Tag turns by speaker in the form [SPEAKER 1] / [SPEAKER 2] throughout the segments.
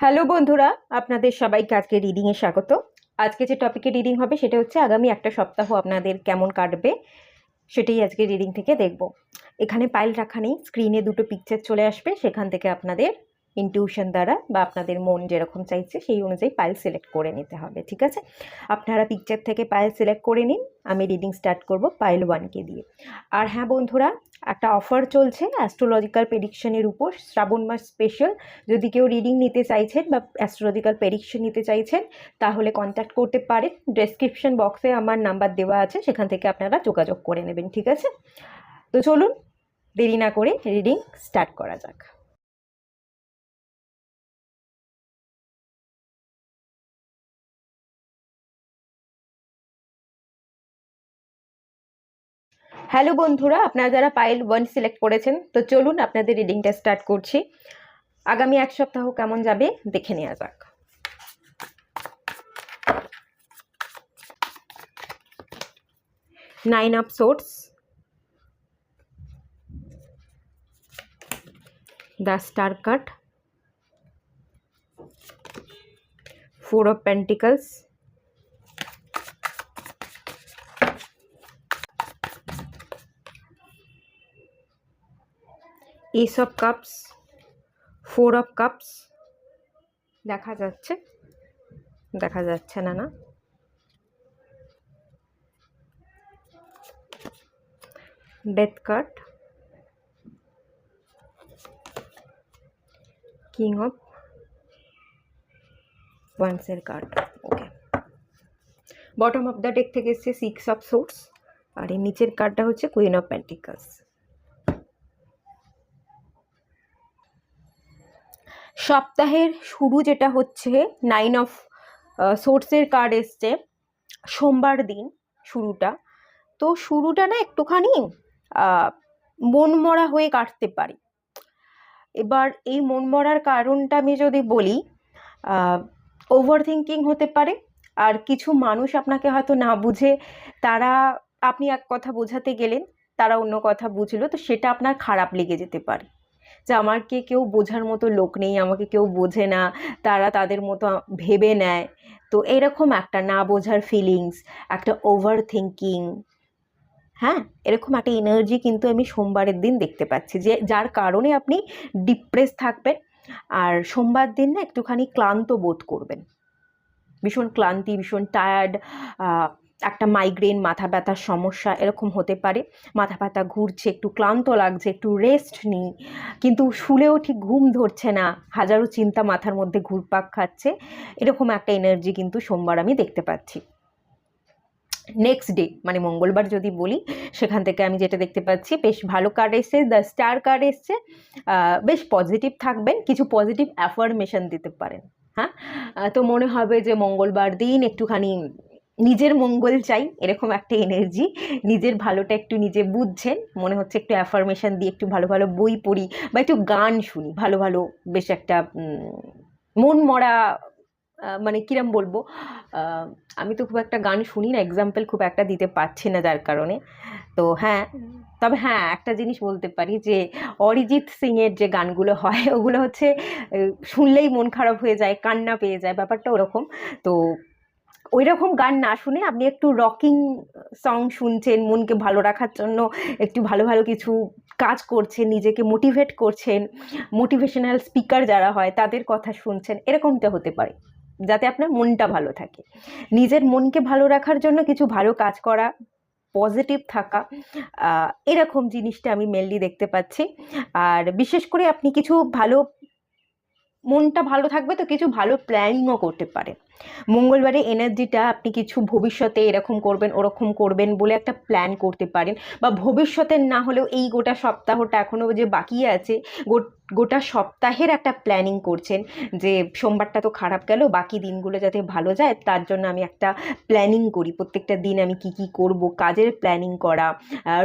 [SPEAKER 1] Hello বন্ধুরা, আপনাদের সবাইকে আজকে রিডিংয়ে স্বাগত। আজকে যে টপিকে রিডিং হবে সেটা হচ্ছে আগামী একটা সপ্তাহ আপনাদের কেমন কাটবে সেটাই আজকে রিডিং থেকে দেখব। এখানে পাইল রাখা নেই, স্ক্রিনে দুটো পিকচার চলে আসবে, সেখান থেকে আপনাদের ইনটিউশন দ্বারা বা আপনাদের মন যেরকম চাইছে সেই অনুযায়ী পাইল সিলেক্ট করে নিতে হবে। ঠিক আছে, আপনারা পিকচার থেকে পাইল সিলেক্ট করে নিন। আমি রিডিং স্টার্ট করব পাইল 1কে দিয়ে। আর হ্যাঁ বন্ধুরা, একটা অফার চলছে অ্যাস্ট্রোলজিক্যাল প্রেডিকশনের উপর, শ্রাবণ মাস স্পেশাল। যদি কেউ রিডিং নিতে চাইছেন বা অ্যাস্ট্রোলজিক্যাল প্রেডিকশন নিতে চাইছেন তাহলে কন্ট্যাক্ট করতে পারেন। ডেসক্রিপশন বক্সে আমার নাম্বার দেওয়া আছে, সেখান থেকে আপনারা যোগাযোগ করে নেবেন। ঠিক আছে, তো চলুন দেরি না করে রিডিং স্টার্ট করা যাক। হ্যালো বন্ধুরা, আপনারা যারা পাইল 1 সিলেক্ট করেছেন, তো চলুন আপনাদের রিডিংটা স্টার্ট করছি। আগামী এক সপ্তাহ কেমন যাবে দেখে নেওয়া যাক। Nine of swords, the star card, 4 of pentacles, ace of cups, 4 of cups, দেখা যাচ্ছে না না, death card, king of wands এর card. Okay, bottom of the deck থেকে এসছে 6 অফ সোর্ডস, আর এই নিচের কার্ডটা হচ্ছে কুইন অফ পেন্টিকলস। সপ্তাহের শুরু যেটা হচ্ছে 9 অফ সোর্সের কার্ড এসছে, সোমবার দিন শুরুটা। তো শুরুটা না একটুখানি মনমরা হয়ে কাটতে পারে। এবার এই মন মরার কারণটা আমি যদি বলি, ওভার থিঙ্কিং হতে পারে। আর কিছু মানুষ আপনাকে হয়তো না বুঝে, তারা আপনি এক কথা বোঝাতে গেলেন, তারা অন্য কথা বুঝলো, তো সেটা আপনার খারাপ লেগে যেতে পারে যে আমাকে কেউ বোঝার মতো লোক নেই, আমাকে কেউ বোঝে না, তারা তাদের মতো ভেবে নেয়। তো এরকম একটা না বোঝার ফিলিংস, একটা ওভার থিঙ্কিং, হ্যাঁ, এরকম একটা এনার্জি কিন্তু আমি সোমবারের দিন দেখতে পাচ্ছি, যে যার কারণে আপনি ডিপ্রেস থাকবেন। আর সোমবার দিন না একটুখানি ক্লান্ত বোধ করবেন, ভীষণ ক্লান্তি, ভীষণ টায়ার্ড, একটা মাইগ্রেন, মাথা ব্যথার সমস্যা এরকম হতে পারে। মাথা ব্যথা ঘুরছে, একটু ক্লান্ত লাগছে, একটু রেস্ট নিই, কিন্তু শুলেও ঠিক ঘুম ধরছে না, হাজারো চিন্তা মাথার মধ্যে ঘুরপাক খাচ্ছে, এরকম একটা এনার্জি কিন্তু সোমবার আমি দেখতে পাচ্ছি। নেক্সট ডে মানে মঙ্গলবার যদি বলি, সেখান থেকে আমি যেটা দেখতে পাচ্ছি, বেশ ভালো কার্ড এসছে, দ্য স্টার কার্ড এসছে। বেশ পজিটিভ থাকবেন, কিছু পজিটিভ অ্যাফার্মেশন দিতে পারেন। হ্যাঁ, তো মনে হবে যে মঙ্গলবার দিন একটুখানি নিজের মঙ্গল চাই, এরকম একটা এনার্জি। নিজের ভালোটা একটু নিজে বুঝছেন, মনে হচ্ছে একটু অ্যাফার্মেশন দিয়ে একটু ভালো ভালো বই পড়ি বা একটু গান শুনি, ভালো ভালো বেশ একটা মন মরা, মানে কিরম বলবো, আমি তো খুব একটা গান শুনি না, এক্সাম্পল খুব একটা দিতে পারছি না যার কারণে। তো হ্যাঁ, তবে হ্যাঁ একটা জিনিস বলতে পারি যে অরিজিৎ সিংয়ের যে গানগুলো হয় ওগুলো হচ্ছে শুনলেই মন খারাপ হয়ে যায়, কান্না পেয়ে যায়, ব্যাপারটা ওরকম। তো ওই রকম গান না শুনে আপনি একটু রকিং সং শুনছেন, মনকে ভালো রাখার জন্য একটু ভালো ভালো কিছু কাজ করছেন, নিজেকে মোটিভেট করছেন, মোটিভেশনাল স্পিকার যারা হয় তাদের কথা শুনছেন, এরকমটা হতে পারে, যাতে আপনার মনটা ভালো থাকে। নিজের মনকে ভালো রাখার জন্য কিছু ভালো কাজ করা, পজিটিভ থাকা, এরকম জিনিসটা আমি মেনলি দেখতে পাচ্ছি। আর বিশেষ করে আপনি কিছু ভালো, মনটা ভালো থাকবে তো কিছু ভালো প্ল্যানিংও করতে পারেন। মঙ্গলবারে এনার্জিটা আপনি কিছু ভবিষ্যতে এরকম করবেন ওরকম করবেন বলে একটা প্ল্যান করতে পারেন, বা ভবিষ্যতের না হলেও এই গোটা সপ্তাহটা এখনও যে বাকি আছে, গোটা সপ্তাহের একটা প্ল্যানিং করছেন, যে সোমবারটা তো খারাপ গেল, বাকি দিনগুলো যাতে ভালো যায় তার জন্য আমি একটা প্ল্যানিং করি, প্রত্যেকটা দিন আমি কি কি করব, কাজের প্ল্যানিং করা,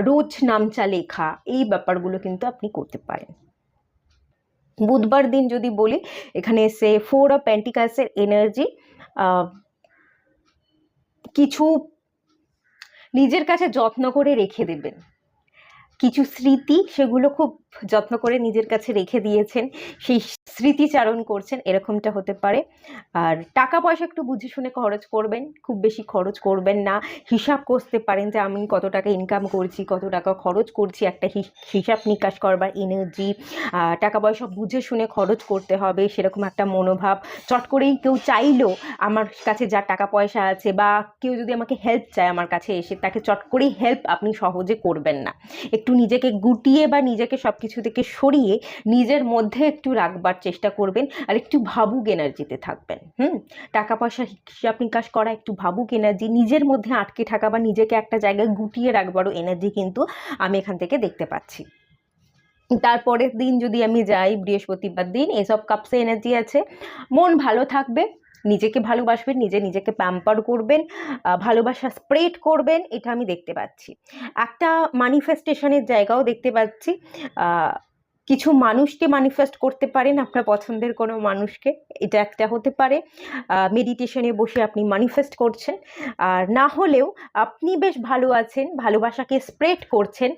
[SPEAKER 1] রোজ নামচা লেখা, এই ব্যাপারগুলো কিন্তু আপনি করতে পারেন। বুধবার দিন যদি বলি, এখানে এসে 4 অফ পেন্টিকালসের এনার্জি, কিছু নিজের কাছে যত্ন করে রেখে দেবেন, কিছু স্মৃতি সেগুলো খুব যত্ন করে নিজের কাছে রেখে দিয়েছেন, সেই স্মৃতিচারণ করছেন, এরকমটা হতে পারে। আর টাকা পয়সা একটু বুঝে শুনে খরচ করবেন, খুব বেশি খরচ করবেন না। হিসাব করতে পারেন যে আমি কত টাকা ইনকাম করছি, কত টাকা খরচ করছি, একটা হিসাব নিকাশ করবার এনার্জি। টাকা পয়সা বুঝে শুনে খরচ করতে হবে, সেরকম একটা মনোভাব। চট করেই কেউ চাইলো আমার কাছে যা টাকা পয়সা আছে, বা কেউ যদি আমাকে হেল্প চায় আমার কাছে এসে, তাকে চট করেই হেল্প আপনি সহজে করবেন না। একটু নিজেকে গুটিয়ে বা নিজেকে সব কিছু থেকে সরিয়ে নিজের মধ্যে একটু রাখবার চেষ্টা করবেন, আর একটু ভাবুক এনার্জিতে থাকবেন। টাকা পয়সা হিসাব নিকাশ করা, একটু ভাবুক এনার্জি, নিজের মধ্যে আটকে থাকা বা নিজেকে একটা জায়গায় গুটিয়ে রাখবারও এনার্জি কিন্তু আমি এখান থেকে দেখতে পাচ্ছি। তারপরের দিন যদি আমি যাই, বৃহস্পতিবার দিন, এসব কাপসে এনার্জি আছে। মন ভালো থাকবে, নিজেকে ভালোবাসবেন, নিজেকে প্যাম্পার করবেন, ভালোবাসা স্প্রেড করবেন, এটা আমি দেখতে পাচ্ছি। একটা ম্যানিফেস্টেশনের জায়গাও দেখতে পাচ্ছি। কিছু মানুষকে ম্যানিফেস্ট করতে পারেন, আপনার পছন্দের কোনো মানুষকে, এটা একটা হতে পারে। মেডিটেশনে বসে আপনি ম্যানিফেস্ট করছেন। আর না হলেও আপনি বেশ ভালো আছেন, ভালোবাসাকে স্প্রেড করছেন,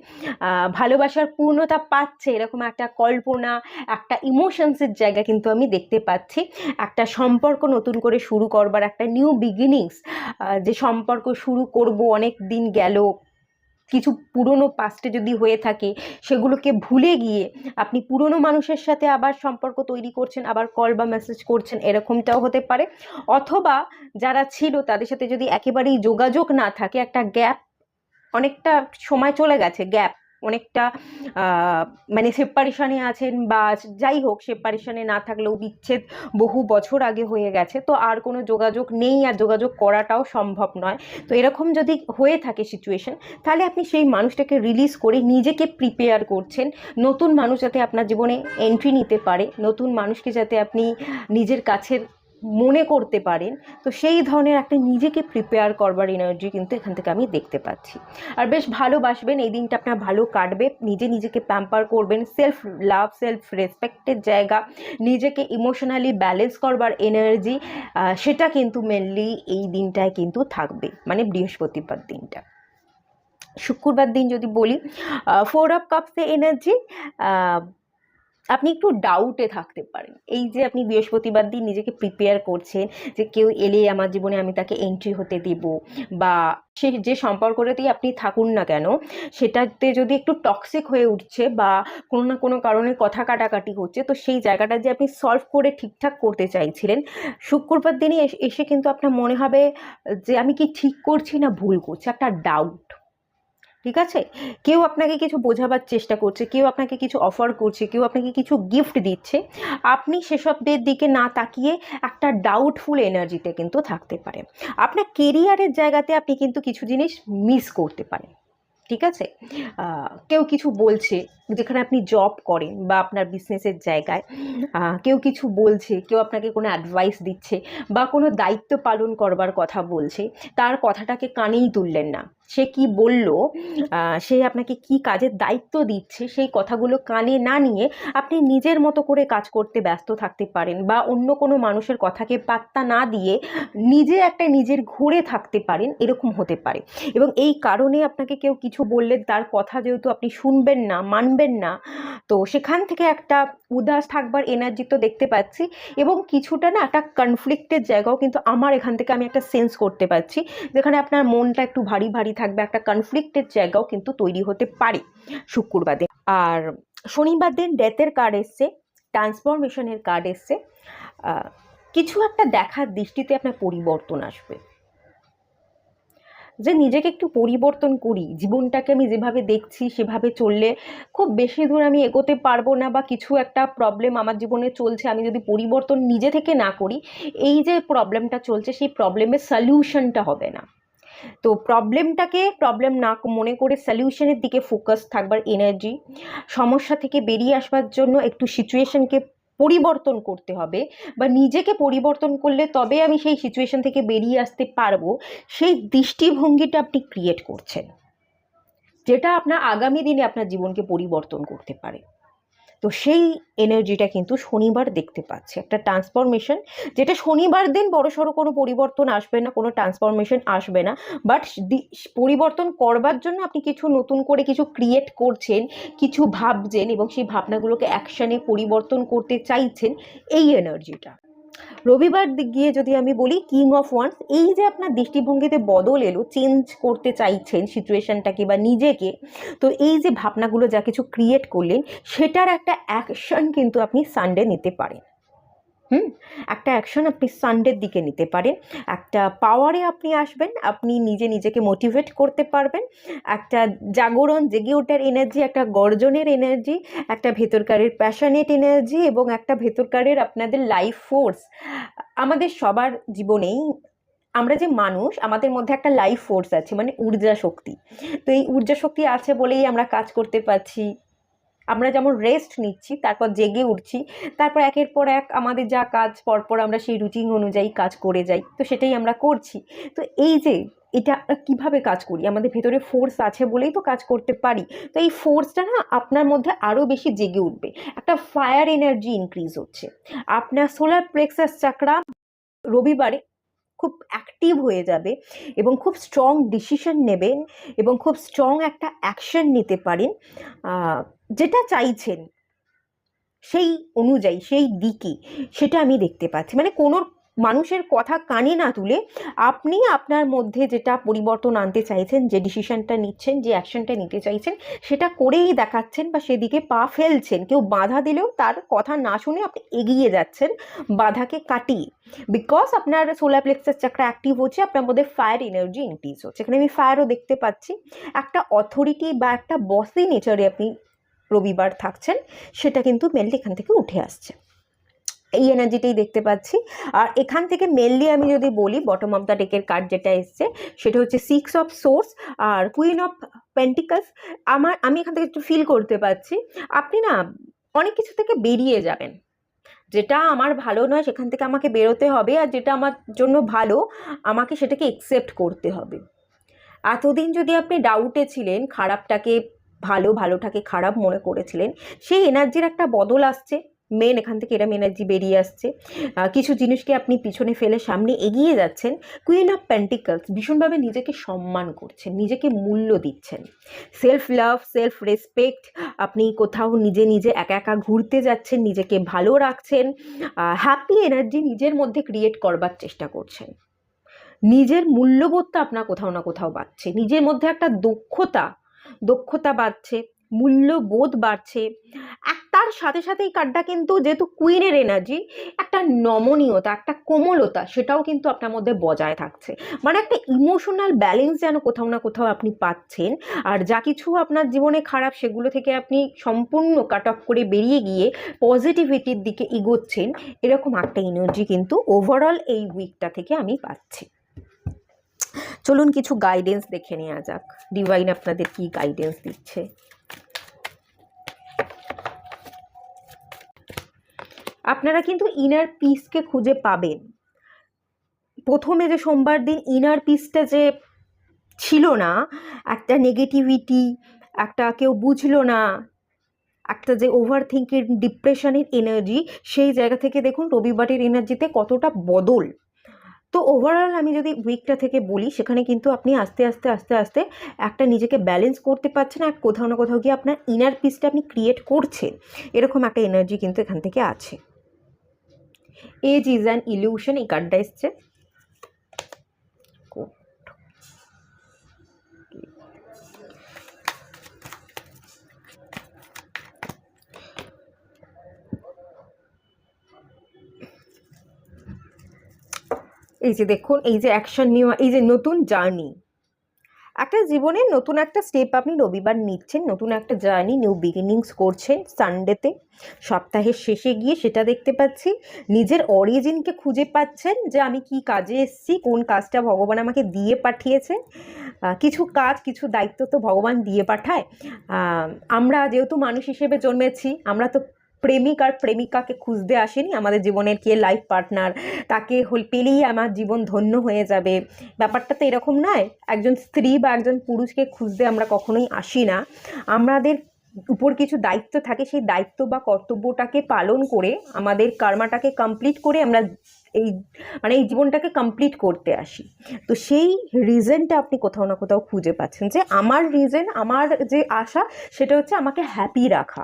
[SPEAKER 1] ভালোবাসার পূর্ণতা পাচ্ছে, এরকম একটা কল্পনা, একটা ইমোশনসের জায়গা কিন্তু আমি দেখতে পাচ্ছি। একটা সম্পর্ক নতুন করে শুরু করবার, একটা নিউ বিগিনিংস, যে সম্পর্ক শুরু করব, অনেক দিন গেল, কিছু পুরনো পাস্টে যদি হয়ে থাকে সেগুলোকে ভুলে গিয়ে আপনি পুরনো মানুষের সাথে আবার সম্পর্ক তৈরি করছেন, আবার কল বা মেসেজ করছেন, এরকমটাও হতে পারে। অথবা যারা ছিল তাদের সাথে যদি একেবারেই যোগাযোগ না থাকে, একটা গ্যাপ, অনেকটা সময় চলে গেছে, গ্যাপ অনেকটা, মানে সেপারেশনে আছেন, বা যাই হোক, সেপারেশনে না থাকলেও বিচ্ছেদ বহু বছর আগে হয়ে গেছে, তো আর কোনো যোগাযোগ নেই, আর যোগাযোগ করাটাও সম্ভব নয়। তো এরকম যদি হয়ে থাকে সিচুয়েশন, তাহলে আপনি সেই মানুষটাকে রিলিজ করে নিজেকে প্রিপেয়ার করছেন, নতুন মানুষ যাতে আপনার জীবনে এন্ট্রি নিতে পারে, নতুন মানুষকে যাতে আপনি নিজের কাছের মনে করতে পারেন। তো সেই ধরনের একটা নিজেকে প্রিপেয়ার করবার এনার্জি কিন্তু এখান থেকে আমি দেখতে পাচ্ছি। আর বেশ ভালোবাসবেন, এই দিনটা আপনার ভালো কাটবে, নিজেকে প্যাম্পার করবেন, সেলফ লাভ, সেলফ রেসপেক্টের জায়গা, নিজেকে ইমোশনালি ব্যালেন্স করবার এনার্জি, সেটা কিন্তু মেনলি এই দিনটায় কিন্তু থাকবে, মানে বৃহস্পতিবার দিনটা। শুক্রবার দিন যদি বলি, 4 অফ কাপসে এনার্জি, আপনি একটু ডাউটে থাকতে পারেন। এই যে আপনি বৃহস্পতিবার দিন নিজেকে প্রিপেয়ার করছেন যে কেউ এলে আমার জীবনে আমি তাকে এন্ট্রি হতে দেব, বা সে যে সম্পর্কটাতেই আপনি থাকুন না কেন সেটাতে যদি একটু টক্সিক হয়ে উঠছে, বা কোনো না কোনো কারণে কথা কাটাকাটি হচ্ছে, তো সেই জায়গাটা যে আপনি সলভ করে ঠিকঠাক করতে চাইছিলেন, শুক্রবার দিনে এসে কিন্তু আপনার মনে হবে যে আমি কি ঠিক করছি না ভুল করছি, একটা ডাউট। ঠিক আছে, কেউ আপনাকে কিছু বোঝাবার চেষ্টা করছে, কেউ আপনাকে কিছু অফার করছে, কেউ আপনাকে কিছু গিফট দিচ্ছে, আপনি সেসবের দিকে না তাকিয়ে একটা ডাউটফুল এনার্জিতে কিন্তু থাকতে পারে। আপনার কেরিয়ারের জায়গাতে আপনি কিন্তু কিছু জিনিস মিস করতে পারেন। ঠিক আছে, কেউ কিছু বলছে, যেখানে আপনি জব করেন বা আপনার বিজনেসের জায়গায় কেউ কিছু বলছে, কেউ আপনাকে কোনো অ্যাডভাইস দিচ্ছে বা কোনো দায়িত্ব পালন করবার কথা বলছে, তার কথাটাকে কানেই তুললেন না। সে কি বলল, সে আপনাকে কি কাজের দায়িত্ব দিচ্ছে, সেই কথাগুলো কানে না নিয়ে আপনি নিজের মতো করে কাজ করতে ব্যস্ত থাকতে পারেন, বা অন্য কোনো মানুষের কথাকে পাত্তা না দিয়ে নিজের ঘুরে থাকতে পারেন, এরকম হতে পারে। এবং এই কারণে আপনাকে কেউ কিছু বললে তার কথা যেহেতু আপনি শুনবেন না, মানবেন না, তো সেখান থেকে একটা উদাস থাকবার এনার্জি তো দেখতে পাচ্ছি। এবং কিছুটা না একটা কনফ্লিক্টের জায়গাও কিন্তু আমার এখান থেকে আমি একটা সেন্স করতে পারছি, যেখানে আপনার মনটা একটু ভারী ভারী থাকবে, একটা কনফ্লিক্টের জায়গাও কিন্তু তৈরি হতে পারে শুক্রবার দিন। আর শনিবার দিন ডেথের কার্ড এসছে, ট্রান্সফরমেশনের কার্ড এসছে। কিছু একটা দেখার দৃষ্টিতে আপনার পরিবর্তন আসবে, যে নিজেকে একটু পরিবর্তন করি, জীবনটাকে আমি যেভাবে দেখছি সেভাবে চললে খুব বেশি দূর আমি এগোতে পারবো না, বা কিছু একটা প্রবলেম আমার জীবনে চলছে, আমি যদি পরিবর্তন নিজে থেকে না করি, এই যে প্রবলেমটা চলছে সেই প্রবলেমের সলিউশনটা হবে না। তো প্রবলেমটাকে প্রবলেম না মনে করে সলিউশনের দিকে ফোকাস থাকবার এনার্জি, সমস্যা থেকে বেরিয়ে আসবার জন্য একটু সিচুয়েশনকে পরিবর্তন করতে হবে, বা নিজেকে পরিবর্তন করলে তবে আমি সেই সিচুয়েশন থেকে বেরিয়ে আসতে পারবো, সেই দৃষ্টিভঙ্গিটা আপনি ক্রিয়েট করছেন, যেটা আপনার আগামী দিনে আপনার জীবনকে পরিবর্তন করতে পারে। তো সেই এনার্জিটা কিন্তু শনিবার দেখতে পাচ্ছি, একটা ট্রান্সফরমেশন, যেটা শনিবার দিন বড়সড় কোনো পরিবর্তন আসবে না, কোনো ট্রান্সফরমেশন আসবে না, বাট পরিবর্তন করবার জন্য আপনি কিছু নতুন করে কিছু ক্রিয়েট করছেন, কিছু ভাবছেন এবং সেই ভাবনাগুলোকে অ্যাকশনে পরিবর্তন করতে চাইছেন, এই এনার্জিটা। রবিবার গিয়ে যদি আমি বলি কিং অফ ওয়ান্স, এই যে আপনার দৃষ্টিভঙ্গিতে বদল এলো, চেঞ্জ করতে চাইছেন সিচুয়েশনটাকে বা নিজেকে, তো এই যে ভাবনাগুলো যা কিছু ক্রিয়েট করলেন সেটার একটা অ্যাকশন কিন্তু আপনি সানডে নিতে পারেন। একটা অ্যাকশন আপনি সানডের দিকে নিতে পারেন, একটা পাওয়ারে আপনি আসবেন, আপনি নিজেকে মোটিভেট করতে পারবেন, একটা জাগরণ, জেগে ওঠার এনার্জি, একটা গর্জনের এনার্জি, একটা ভেতরকারের প্যাশনেট এনার্জি এবং একটা ভেতরকারের আপনাদের লাইফ ফোর্স। আমাদের সবার জীবনেই আমরা যে মানুষ, আমাদের মধ্যে একটা লাইফ ফোর্স আছে, মানে ঊর্জা শক্তি। তো এই ঊর্জা শক্তি আছে বলেই আমরা কাজ করতে পারছি, আমরা যেমন রেস্ট নিচ্ছি, তারপর জেগে উঠছি, তারপর একের পর এক আমাদের যা কাজ পরপর আমরা সেই রুটিন অনুযায়ী কাজ করে যাই, তো সেটাই আমরা করছি। তো এই যে এটা কিভাবে কাজ করি, আমাদের ভেতরে ফোর্স আছে বলেই তো কাজ করতে পারি। তো এই ফোর্সটা না আপনার মধ্যে আরও বেশি জেগে উঠবে, একটা ফায়ার এনার্জি ইনক্রিজ হচ্ছে, আপনার সোলার প্লেক্সাস চাকরা রবিবারে খুব অ্যাক্টিভ হয়ে যাবে এবং খুব স্ট্রং ডিসিশন নেবেন এবং খুব স্ট্রং একটা অ্যাকশন নিতে পারেন, যেটা চাইছেন সেই অনুযায়ী সেই দিকে, সেটা আমি দেখতে পাচ্ছি। মানে কোনো মানুষের কথা কানে না তুলে আপনি আপনার মধ্যে যেটা পরিবর্তন আনতে চাইছেন, যে ডিসিশনটা নিচ্ছেন, যে অ্যাকশনটা নিতে চাইছেন, সেটা করেই দেখাচ্ছেন বা সেদিকে পা ফেলছেন। কেউ বাধা দিলেও তার কথা না শুনে আপনি এগিয়ে যাচ্ছেন বাধাকে কাটিয়ে, বিকজ আপনার সোলার প্লেক্সাস চাকরা অ্যাক্টিভ হচ্ছে, আপনার মধ্যে ফায়ার এনার্জি ইনক্রিজ হচ্ছে। এখানে আমি ফায়ারও দেখতে পাচ্ছি, একটা অথরিটি বা একটা বসি নেচারে আপনি রবিবার থাকছেন, সেটা কিন্তু মেনলি এখান থেকে উঠে আসছে, এই এনার্জিটাই দেখতে পাচ্ছি। আর এখান থেকে মেনলি আমি যদি বলি বটম অফ দ্য ডেকের কার্ড যেটা এসছে, সেটা হচ্ছে 6 অফ সোর্স আর কুইন অফ পেন্টিকলস। আমি এখান থেকে একটু ফিল করতে পারছি আপনি না অনেক কিছু থেকে বেরিয়ে যাবেন, যেটা আমার ভালো নয় সেখান থেকে আমাকে বেরোতে হবে, আর যেটা আমার জন্য ভালো আমাকে সেটাকে একসেপ্ট করতে হবে। এতদিন যদি আপনি ডাউটে ছিলেন, খারাপটাকে ভালো, ভালোটাকে খারাপ মনে করেছিলেন, সেই এনার্জির একটা বদল আসছে, মেন এখান থেকে এরম এনার্জি বেরিয়ে আসছে। কিছু জিনিসকে আপনি পিছনে ফেলে সামনে এগিয়ে যাচ্ছেন। কুইন অফ পেন্টিকলস, ভীষণভাবে নিজেকে সম্মান করছেন, নিজেকে মূল্য দিচ্ছেন, সেলফ লাভ, সেলফ রেসপেক্ট, আপনি কোথাও নিজে একা একা ঘুরতে যাচ্ছেন, নিজেকে ভালো রাখছেন, হ্যাপি এনার্জি নিজের মধ্যে ক্রিয়েট করবার চেষ্টা করছেন, নিজের মূল্যবোধটা আপনার কোথাও না কোথাও বাড়ছে, নিজের মধ্যে একটা দক্ষতা বাড়ছে, মূল্যবোধ বাড়ছে। তার সাথে সাথে এই কার্ডটা কিন্তু যেহেতু কুইনের এনার্জি, একটা নমনীয়তা, একটা কোমলতা, সেটাও কিন্তু আপনার মধ্যে বজায় থাকছে। মানে একটা ইমোশনাল ব্যালেন্স যেন কোথাও না কোথাও আপনি পাচ্ছেন, আর যা কিছু আপনার জীবনে খারাপ সেগুলো থেকে আপনি সম্পূর্ণ কাট অফ করে বেরিয়ে গিয়ে পজিটিভিটির দিকে এগোচ্ছেন, এরকম একটা এনার্জি কিন্তু ওভারঅল এই উইকটা থেকে আমি পাচ্ছি। চলুন কিছু গাইডেন্স দেখে নেওয়া যাক, ডিভাইন আপনাদের কি গাইডেন্স দিচ্ছে। আপনারা কিন্তু ইনার পিসকে খুঁজে পাবেন। প্রথমে যে সোমবার দিন ইনার পিসটা যে ছিল না, একটা নেগেটিভিটি, একটা কেউ বুঝলো না, একটা যে ওভার থিঙ্কিং, ডিপ্রেশনের এনার্জি, সেই জায়গা থেকে দেখুন রবিবারের এনার্জিতে কতটা বদল। তো ওভারঅল আমি যদি উইকটা থেকে বলি, সেখানে কিন্তু আপনি আস্তে আস্তে একটা নিজেকে ব্যালেন্স করতে পারছেন, আর কোথাও না কোথাও গিয়ে আপনার ইনার পিসটা আপনি ক্রিয়েট করছেন, এরকম একটা এনার্জি কিন্তু এখান থেকে আছে। এজ ইজ অ্যান ইলিউশন, এই কার্ডটা এসছে। এই যে দেখুন, এই যে অ্যাকশন নেওয়া, এই যে নতুন জার্নি, একটা জীবনের নতুন একটা স্টেপ আপনি রবিবার নিচ্ছেন, নতুন একটা জার্নি, নিউ বিগিনিংস করছেন সানডেতে, সপ্তাহের শেষে গিয়ে সেটা দেখতে পাচ্ছি। নিজের অরিজিনকে খুঁজে পাচ্ছেন, যে আমি কি কাজে এসেছি, কোন কাজটা ভগবান আমাকে দিয়ে পাঠিয়েছে। কিছু কাজ, কিছু দায়িত্ব তো ভগবান দিয়ে পাঠায়। আমরা যেহেতু মানুষ হিসেবে জন্মেছি, আমরা তো প্রেমিক আর প্রেমিকাকে খুঁজতে আসেনি আমাদের জীবনের কে লাইফ পার্টনার, তাকে পেলেই আমার জীবন ধন্য হয়ে যাবে, ব্যাপারটা তো এরকম নয়। একজন স্ত্রী বা একজন পুরুষকে খুঁজতে আমরা কখনোই আসি না, আমাদের উপর কিছু দায়িত্ব থাকে, সেই দায়িত্ব বা কর্তব্যটাকে পালন করে আমাদের কর্মাটাকে কমপ্লিট করে আমরা এই এই জীবনটাকে কমপ্লিট করতে আসি। তো সেই রিজনটা আপনি কোথাও না কোথাও খুঁজে পাচ্ছেন যে আমার রিজন, আমার যে আশা সেটা হচ্ছে আমাকে হ্যাপি রাখা,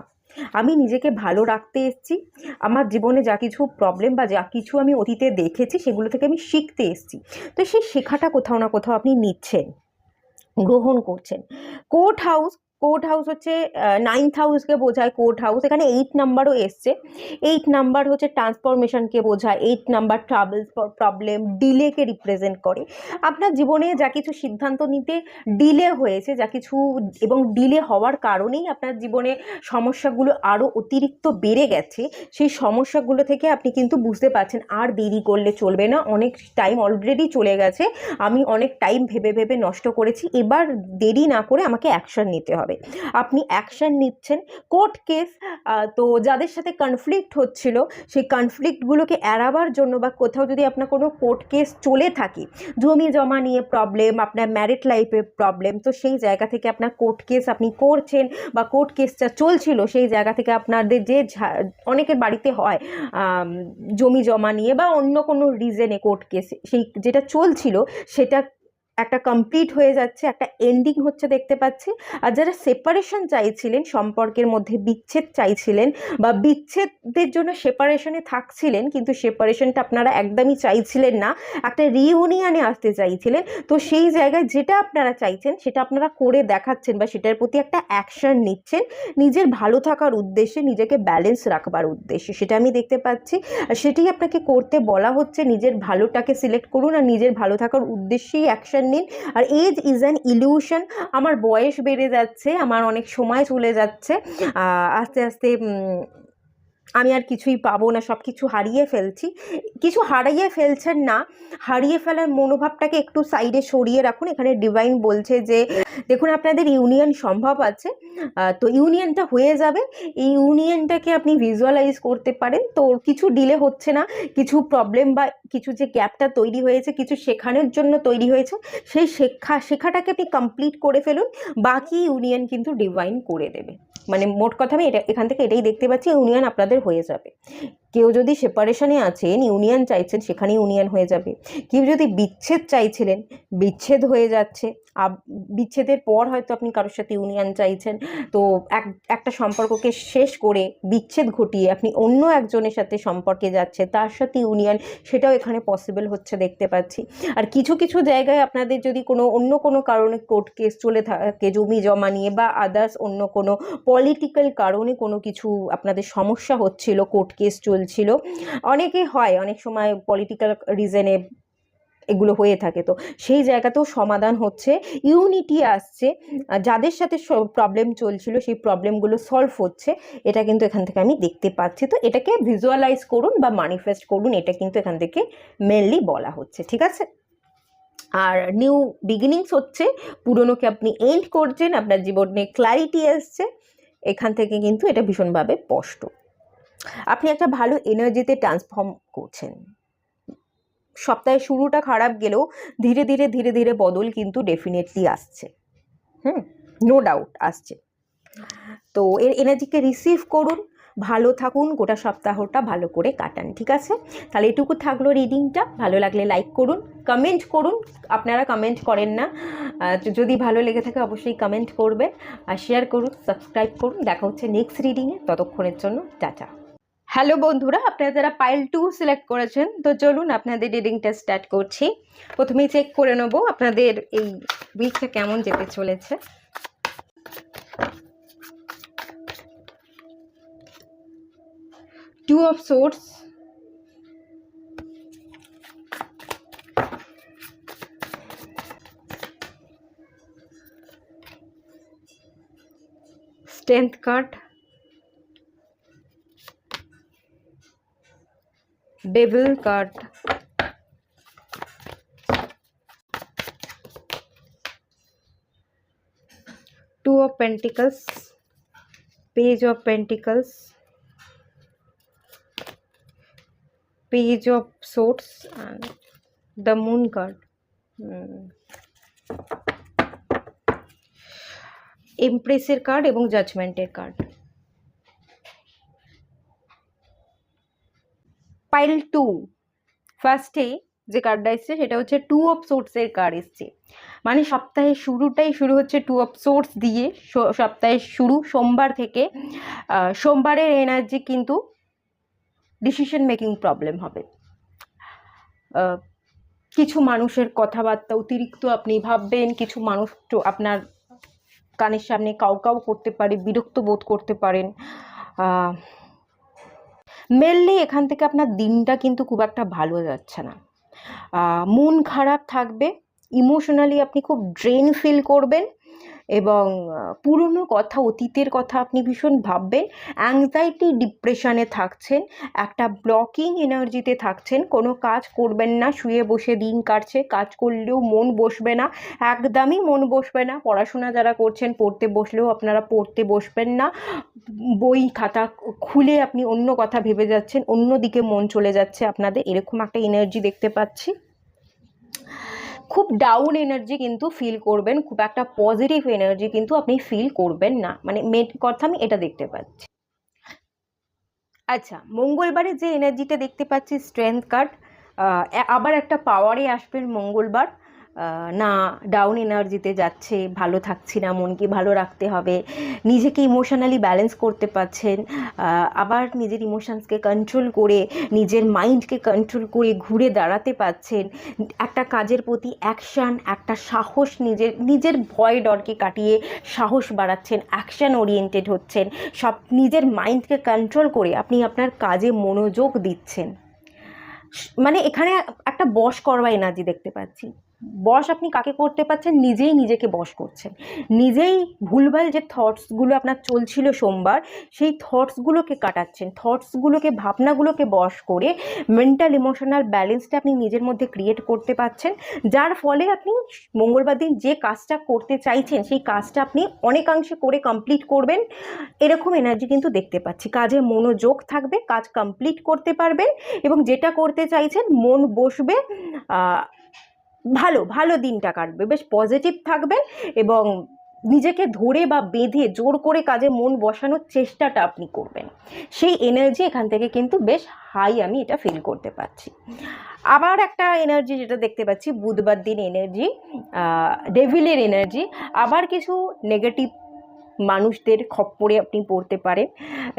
[SPEAKER 1] আমি নিজেকে ভালো রাখতে এসেছি, আমার জীবনে যা কিছু প্রবলেম বা যা কিছু আমি অতীতে দেখেছি সেগুলো থেকে আমি শিখতে এসেছি। তো সেই শেখাটা কোথাও না কোথাও আপনি নিচ্ছেন, গ্রহণ করছেন। কোর্ট হাউস হচ্ছে 9th হাউসকে বোঝায়। কোর্ট হাউস এখানে 8 নাম্বারও এসছে। 8 নাম্বার হচ্ছে ট্রান্সফরমেশনকে বোঝায়। 8 নাম্বার ট্রাভেলস, প্রবলেম, ডিলেকে রিপ্রেজেন্ট করে। আপনার জীবনে যা কিছু সিদ্ধান্ত নিতে ডিলে হয়েছে, যা কিছু, এবং ডিলে হওয়ার কারণেই আপনার জীবনে সমস্যাগুলো আরও অতিরিক্ত বেড়ে গেছে, সেই সমস্যাগুলো থেকে আপনি কিন্তু বুঝতে পারছেন আর দেরি করলে চলবে না, অনেক টাইম অলরেডি চলে গেছে, আমি অনেক টাইম ভেবে ভেবে নষ্ট করেছি, এবার দেরি না করে আমাকে অ্যাকশন নিতে হবে। আপনি অ্যাকশন নিচ্ছেন। কোর্ট কেস, তো যাদের সাথে কনফ্লিক্ট হচ্ছিল সেই কনফ্লিক্টগুলোকে এড়াবার জন্য বা কোথাও যদি আপনার কোনো কোর্ট কেস চলে থাকে, জমি জমা নিয়ে প্রবলেম, আপনার ম্যারিড লাইফে প্রবলেম, তো সেই জায়গা থেকে আপনার কোর্ট কেস আপনি করছেন বা কোর্ট কেসটা চলছিল, সেই জায়গা থেকে আপনাদের যে অনেকের বাড়িতে হয় জমি জমা নিয়ে বা অন্য কোনো রিজনে কোর্ট কেস, সেই যেটা চলছিল সেটা একটা কমপ্লিট হয়ে যাচ্ছে, একটা এন্ডিং হচ্ছে দেখতে পাচ্ছি। আর যারা সেপারেশন চাইছিলেন, সম্পর্কের মধ্যে বিচ্ছেদ চাইছিলেন বা বিচ্ছেদের জন্য সেপারেশনে থাকছিলেন, কিন্তু সেপারেশনটা আপনারা একদমই চাইছিলেন না, একটা রিইউনিয়নে আসতে চাইছিলেন, তো সেই জায়গায় যেটা আপনারা চাইছেন সেটা আপনারা করে দেখাচ্ছেন বা সেটার প্রতি একটা অ্যাকশন নিচ্ছেন নিজের ভালো থাকার উদ্দেশ্যে, নিজেকে ব্যালেন্স রাখবার উদ্দেশ্যে, সেটা আমি দেখতে পাচ্ছি। আর সেটাই আপনাকে করতে বলা হচ্ছে, নিজের ভালোটাকে সিলেক্ট করুন আর নিজের ভালো থাকার উদ্দেশ্যেই অ্যাকশন নিন। আর এজ ইজ অ্যান ইলিউশন, আমার বয়স বেড়ে যাচ্ছে, আমার অনেক সময় চলে যাচ্ছে, আস্তে আস্তে আমি আর কিছুই পাবো না, সব কিছু হারিয়ে ফেলছি। কিছু হারিয়ে ফেলছেন না, হারিয়ে ফেলার মনোভাবটাকে একটু সাইডে সরিয়ে রাখুন। এখানে ডিভাইন বলছে যে দেখুন আপনাদের ইউনিয়ন সম্ভব আছে, তো ইউনিয়নটা হয়ে যাবে, এই ইউনিয়নটাকে আপনি ভিজুয়ালাইজ করতে পারেন। তো কিছু ডিলে হচ্ছে না, কিছু প্রবলেম বা কিছু যে গ্যাপটা তৈরি হয়েছে, কিছু শেখানোর জন্য তৈরি হয়েছে, সেই শেখাটাকে আপনি কমপ্লিট করে ফেলুন, বাকি ইউনিয়ন কিন্তু ডিভাইন করে দেবে। মোট কথা আমি এখান থেকে এটাই দেখতে পাচ্ছি, ইউনিয়ন আপনাদের হয়ে যাবে। কেউ যদি সেপারেশনে আছেন, ইউনিয়ন চাইছেন, সেখানে ইউনিয়ন হয়ে যাবে। কেউ যদি বিচ্ছেদ চাইছিলেন, বিচ্ছেদ হয়ে যাচ্ছে। বিচ্ছেদের পর হয়তো আপনি কারোর সাথে ইউনিয়ন চাইছেন, তো একটা সম্পর্ককে শেষ করে বিচ্ছেদ ঘটিয়ে আপনি অন্য একজনের সাথে সম্পর্কে যাচ্ছে, তার সাথে ইউনিয়ন, সেটাও এখানে পসিবল হচ্ছে দেখতে পাচ্ছি। আর কিছু কিছু জায়গায় আপনাদের যদি অন্য কোনো কারণে কোর্ট কেস চলে থাকে, জমি জমা নিয়ে বা আদার্স অন্য কোনো পলিটিক্যাল কারণে কোনো কিছু আপনাদের সমস্যা হচ্ছিল, কোর্ট কেস চলছিল, অনেক সময় পলিটিক্যাল রিজনে এগুলো হয়ে থাকে, তো সেই জায়গাতেও সমাধান হচ্ছে, ইউনিটি আসছে, যাদের সাথে প্রবলেম চলছিল সেই প্রবলেমগুলো সলভ হচ্ছে, এটা কিন্তু এখান থেকে আমি দেখতে পাচ্ছি। তো এটাকে ভিজুয়ালাইজ করুন বা ম্যানিফেস্ট করুন, এটা কিন্তু এখান থেকে মেনলি বলা হচ্ছে, ঠিক আছে। আর নিউ বিগিনিংস হচ্ছে, পুরনোকে আপনি এন্ড করছেন, আপনার জীবনে ক্ল্যারিটি আসছে, এখান থেকে কিন্তু এটা ভীষণভাবে স্পষ্ট। আপনি একটা ভালো এনার্জিতে ট্রান্সফর্ম করছেন। সপ্তাহের শুরুটা খারাপ গেলেও ধীরে ধীরে ধীরে ধীরে বদল কিন্তু ডেফিনেটলি আসছে, নো ডাউট আসছে। তো এর এনার্জিকে রিসিভ করুন, ভালো থাকুন, গোটা সপ্তাহটা ভালো করে কাটান, ঠিক আছে। তাহলে এটুকু থাকলো রিডিংটা। ভালো লাগলে লাইক করুন, কমেন্ট করুন, আপনারা কমেন্ট করেন না, যদি ভালো লেগে থাকে অবশ্যই কমেন্ট করবেন, আর শেয়ার করুন, সাবস্ক্রাইব করুন। দেখা হচ্ছে নেক্সট রিডিংয়ে, ততক্ষণের জন্য টাটা। হ্যালো বন্ধুরা, আপনারা যারা পাইল 2 সিলেক্ট করেছেন, তো চলুন আপনাদের রিডিংটা স্টার্ট করছি। প্রথমেই চেক করে নেব আপনাদের এই উইকটা কেমন যেতে চলেছে। Two of Swords, Strength card, Devil card, Two of Pentacles, Page of Pentacles, Page of Swords and the Moon card. এমপ্রেসের কার্ড এবং জাজমেন্টের কার্ড। পাইল 2 ফার্স্টে যে কার্ডটা এসছে সেটা হচ্ছে 2 অফ সোর্সের কার্ড এসছে। মানে সপ্তাহের শুরুটাই শুরু হচ্ছে 2 অফ সোর্স দিয়ে। সপ্তাহের শুরু সোমবার থেকে। সোমবারের এনার্জি কিন্তু ডিসিশন মেকিং প্রবলেম হবে। কিছু মানুষের কথাবার্তা অতিরিক্ত আপনি ভাববেন, কিছু মানুষ তো আপনার কানের সামনে কাউ কাউ করতে পারে, বিরক্ত বোধ করতে পারেন। মেনলি এখান থেকে আপনার দিনটা কিন্তু খুব একটা ভালো যাচ্ছে না। মন খারাপ থাকবে, ইমোশনালি আপনি খুব ড্রেন ফিল করবেন এবং পুরনো কথা, অতীতের কথা আপনি ভীষণ ভাববেন। অ্যাংজাইটি ডিপ্রেশনে থাকছেন, একটা ব্লকিং এনার্জিতে থাকছেন। কোনো কাজ করবেন না, শুয়ে বসে দিন কাটছে। কাজ করলেও মন বসবে না, একদমই মন বসবে না। পড়াশোনা যারা করছেন, পড়তে বসলেও আপনারা পড়তে বসবেন না। বই খাতা খুলে আপনি অন্য কথা ভেবে যাচ্ছেন, অন্য দিকে মন চলে যাচ্ছে আপনাদের, এরকম একটা এনার্জি দেখতে পাচ্ছি। খুব ডাউন এনার্জি কিন্তু ফিল করবেন, খুব একটা পজিটিভ এনার্জি কিন্তু আপনি ফিল করবেন না, মানে মেন কথা আমি এটা দেখতে পাচ্ছি। আচ্ছা, মঙ্গলবারে যে এনার্জিটা দেখতে পাচ্ছি স্ট্রেংথ কার্ড, আবার একটা পাওয়ারে আসবেন মঙ্গলবার। না ডাউন এনার্জিতে যাচ্ছে, ভালো থাকছি না, মনকে ভালো রাখতে হবে, নিজেকে ইমোশনালি ব্যালেন্স করতে পারছেন, আবার নিজের ইমোশনসকে কন্ট্রোল করে, নিজের মাইন্ডকে কন্ট্রোল করে ঘুরে দাঁড়াতে পারছেন। একটা কাজের প্রতি অ্যাকশান, একটা সাহস, নিজের ভয় ডরকে কাটিয়ে সাহস বাড়াচ্ছেন, অ্যাকশান ওরিয়েন্টেড হচ্ছেন, সব নিজের মাইন্ডকে কন্ট্রোল করে আপনি আপনার কাজে মনোযোগ দিচ্ছেন। মানে এখানে একটা বশ করবা এনার্জি দেখতে পাচ্ছি। বশ আপনি কাকে করতে পারছেন? নিজেই নিজেকে বশ করছেন, নিজেই ভুলভাল যে থটসগুলো আপনার চলছিল সোমবার, সেই থটসগুলোকে কাটাচ্ছেন, থটসগুলোকে, ভাবনাগুলোকে বশ করে মেন্টাল ইমোশনাল ব্যালেন্সটা আপনি নিজের মধ্যে ক্রিয়েট করতে পারছেন, যার ফলে আপনি মঙ্গলবার দিন যে কাজটা করতে চাইছেন সেই কাজটা আপনি অনেকাংশে করে কমপ্লিট করবেন। এরকম এনার্জি কিন্তু দেখতে পাচ্ছি। কাজে মনোযোগ থাকবে, কাজ কমপ্লিট করতে পারবেন এবং যেটা করতে চাইছেন মন বসবে, ভালো ভালো দিনটা কাটবে, বেশ পজিটিভ থাকবেন এবং নিজেকে ধরে বা বেঁধে জোর করে কাজে মন বসানোর চেষ্টাটা আপনি করবেন। সেই এনার্জি এখান থেকে কিন্তু বেশ হাই আমি এটা ফিল করতে পারছি। আবার একটা এনার্জি যেটা দেখতে পাচ্ছি বুধবার দিন এনার্জি, ডেভিলের এনার্জি। আবার কিছু নেগেটিভ মানুষদের খপ্পরে আপনি পড়তে পারেন।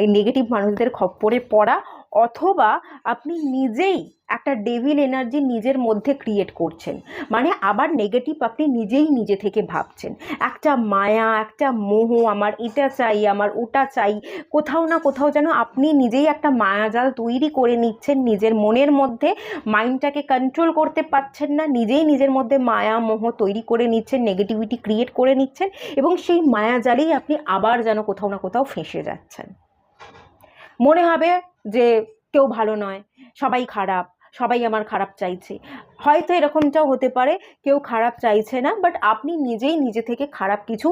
[SPEAKER 1] এই নেগেটিভ মানুষদের খপ্পরে পড়া, অথবা আপনি নিজেই একটা ডেভিল এনার্জি নিজের মধ্যে ক্রিয়েট করছেন, মানে আবার নেগেটিভ আপনি নিজেই নিজে থেকে ভাবছেন। একটা মায়া, একটা মোহ, আমার এটা চাই, আমার ওটা চাই, কোথাও না কোথাও যেন আপনি নিজেই একটা মায়াজাল তৈরি করে নিচ্ছেন নিজের মনের মধ্যে। মাইন্ডটাকে কন্ট্রোল করতে পারছেন না, নিজেই নিজের মধ্যে মায়া মোহ তৈরি করে নিচ্ছেন, নেগেটিভিটি ক্রিয়েট করে নিচ্ছেন এবং সেই মায়াজালেই আপনি আবার যেন কোথাও না কোথাও ফেঁসে যাচ্ছেন। মনে হবে যে কেউ ভালো নয়, সবাই খারাপ, সবাই আমার খারাপ চাইছে। হয়তো এরকমটাও হতে পারে কেউ খারাপ চাইছে না, বাট আপনি নিজেই নিজে থেকে খারাপ কিছু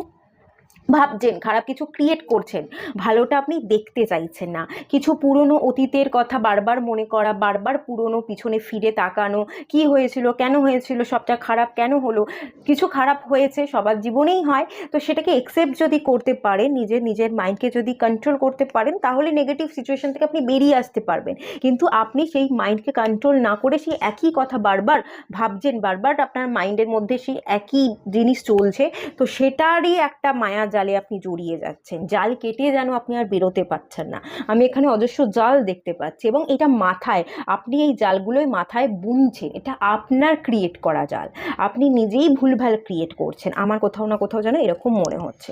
[SPEAKER 1] ভাবছেন, খারাপ কিছু ক্রিয়েট করছেন, ভালোটা আপনি দেখতে চাইছেন না। কিছু পুরনো অতীতের কথা বারবার মনে করা, বারবার পুরনো পিছনে ফিরে তাকানো, কি হয়েছিল, কেন হয়েছিল, সবটা খারাপ কেন হলো। কিছু খারাপ হয়েছে, সবার জীবনেই হয়, তো সেটাকে একসেপ্ট যদি করতে পারেন, নিজের মাইন্ডকে যদি কন্ট্রোল করতে পারেন, তাহলে নেগেটিভ সিচুয়েশন থেকে আপনি বেরিয়ে আসতে পারবেন। কিন্তু আপনি সেই মাইন্ডকে কন্ট্রোল না করে সেই একই কথা বারবার ভাবছেন, বারবার আপনার মাইন্ডের মধ্যে সেই একই জিনিস চলছে, তো সেটারই একটা মায়া জালে আপনি জড়িয়ে যাচ্ছেন। জাল কেটে যেন আপনি আর বেরোতে পারছেন না। আমি এখানে অজস্র জাল দেখতে পাচ্ছি এবং এটা মাথায়, আপনি এই জালগুলোই মাথায় বুনছেন, এটা আপনার ক্রিয়েট করা জাল, আপনি নিজেই ভুলভাল ক্রিয়েট করছেন। আমার কোথাও না কোথাও যেন এরকম মনে হচ্ছে।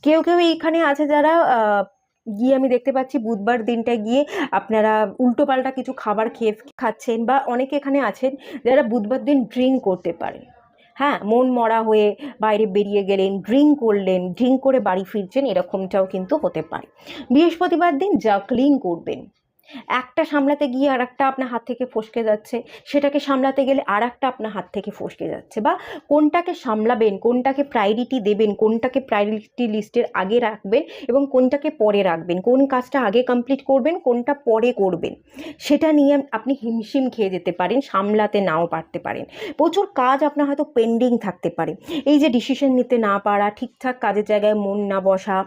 [SPEAKER 1] কেউ কেউ এইখানে আছে যারা গিয়ে, আমি দেখতে পাচ্ছি বুধবার দিনটায় গিয়ে আপনারা উল্টোপাল্টা কিছু খাবার খাচ্ছেন, বা অনেকে এখানে আছেন যারা বুধবার দিন ড্রিঙ্ক করতে পারেন। হ্যাঁ, মন মরা হয়ে বাইরে বেরিয়ে গেলেন, ড্রিঙ্ক করলেন, ড্রিঙ্ক করে বাড়ি ফিরছেন, এরকমটাও কিন্তু হতে পারে। বৃহস্পতিবার দিন জাগলিং করবেন, একটা সামলাতে গিয়ে আর একটা আপনার হাত থেকে ফসকে যাচ্ছে, সেটাকে সামলাতে গেলে আর একটা আপনার হাত থেকে ফসকে যাচ্ছে, বা কোনটাকে সামলাবেন, কোনটাকে প্রায়োরিটি দেবেন, কোনটাকে প্রায়োরিটি লিস্টের আগে রাখবেন এবং কোনটাকে পরে রাখবেন, কোন কাজটা আগে কমপ্লিট করবেন, কোনটা পরে করবেন, সেটা নিয়ে আপনি হিমশিম খেয়ে যেতে পারেন, সামলাতে নাও পারতে পারেন। প্রচুর কাজ আপনার হয়তো পেন্ডিং থাকতে পারে। এই যে ডিসিশন নিতে না পারা, ঠিকঠাক কাজের জায়গায় মন না বসা,